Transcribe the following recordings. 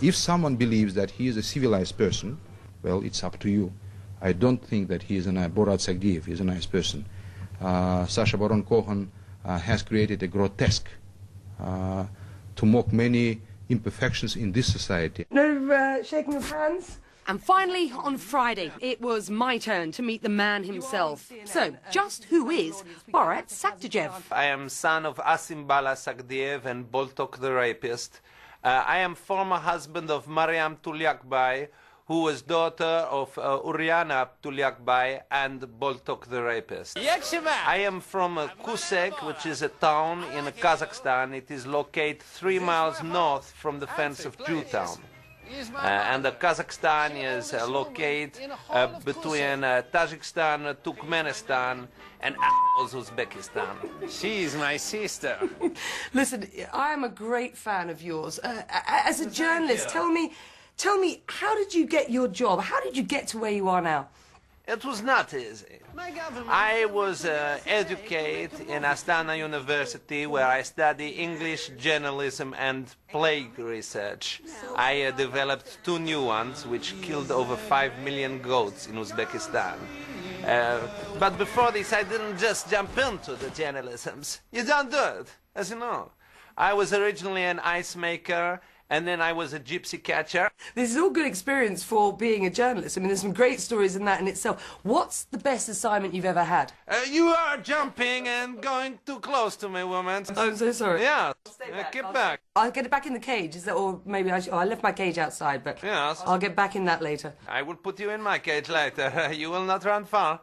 If someone believes that he is a civilized person, well, it's up to you. I don't think that he is a Borat Sagdiyev. He is a nice person. Sacha Baron Cohen has created a grotesque to mock many imperfections in this society. No shaking of hands? And finally, on Friday, it was my turn to meet the man himself. So, just who is Borat Sagdiyev? I am son of Asim Bala Sagdiyev and Boltok the rapist. I am former husband of Mariam Tulyakbai, who was daughter of Uriana Tulyakbai and Boltok the rapist. I am from Kusek, which is a town in Kazakhstan. It is located 3 miles north from the fence of Jewtown. And Kazakhstan is located between Tajikistan, Turkmenistan, and Uzbekistan. She's my sister. Listen, I am a great fan of yours. As a journalist, tell me, how did you get your job? How did you get to where you are now? It was not easy. I was educated in Astana University, where I study English, journalism and plague research. I developed 2 new ones, which killed over 5 million goats in Uzbekistan. But before this, I didn't just jump into the journalisms. You don't do it, as you know. I was originally an ice maker, and then I was a gypsy catcher. This is all good experience for being a journalist. I mean, there's some great stories in that in itself. What's the best assignment you've ever had? You are jumping and going too close to me, woman. I'm so sorry. Yeah, get back. I'll get it back in the cage, is that, or maybe I left my cage outside, but yes. I'll get back in that later. I will put you in my cage later. You will not run far.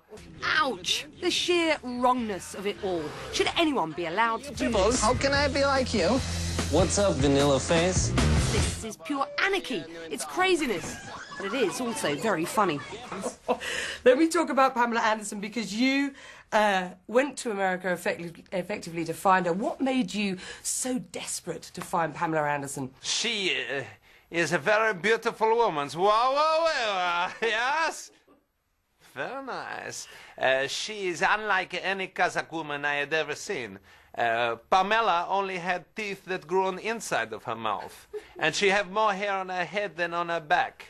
Ouch! The sheer wrongness of it all. Should anyone be allowed to do this? How can I be like you? What's up, vanilla face? This is pure anarchy. It's craziness. But it is also very funny. Let me talk about Pamela Anderson, because you went to America effectively to find her. What made you so desperate to find Pamela Anderson? She is a very beautiful woman. Wow, yes? Very nice. She is unlike any Kazakh woman I had ever seen. Pamela only had teeth that grew on the inside of her mouth, and she had more hair on her head than on her back.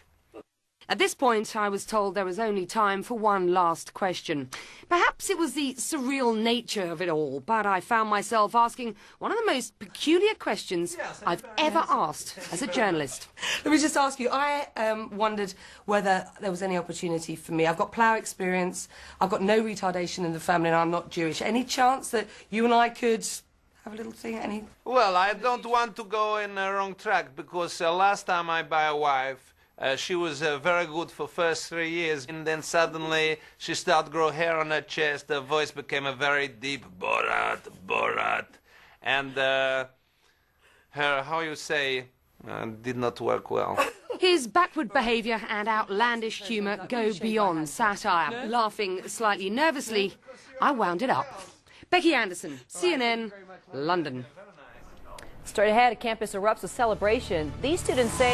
At this point, I was told there was only time for one last question. Perhaps it was the surreal nature of it all, but I found myself asking one of the most peculiar questions I've ever asked as a journalist. Let me just ask you, I wondered whether there was any opportunity for me. I've got plough experience, I've got no retardation in the family, and I'm not Jewish. Any chance that you and I could have a little thing? Any? Well, I don't want to go in the wrong track, because last time I buy a wife, she was very good for first 3 years, and then suddenly she started to grow hair on her chest. Her voice became a very deep Borat, Borat, and her, how you say, did not work well. His backward behaviour and outlandish humour go beyond satire. Laughing slightly nervously, I wound it up. Becky Anderson, CNN, London. Straight ahead, a campus erupts with celebration. These students say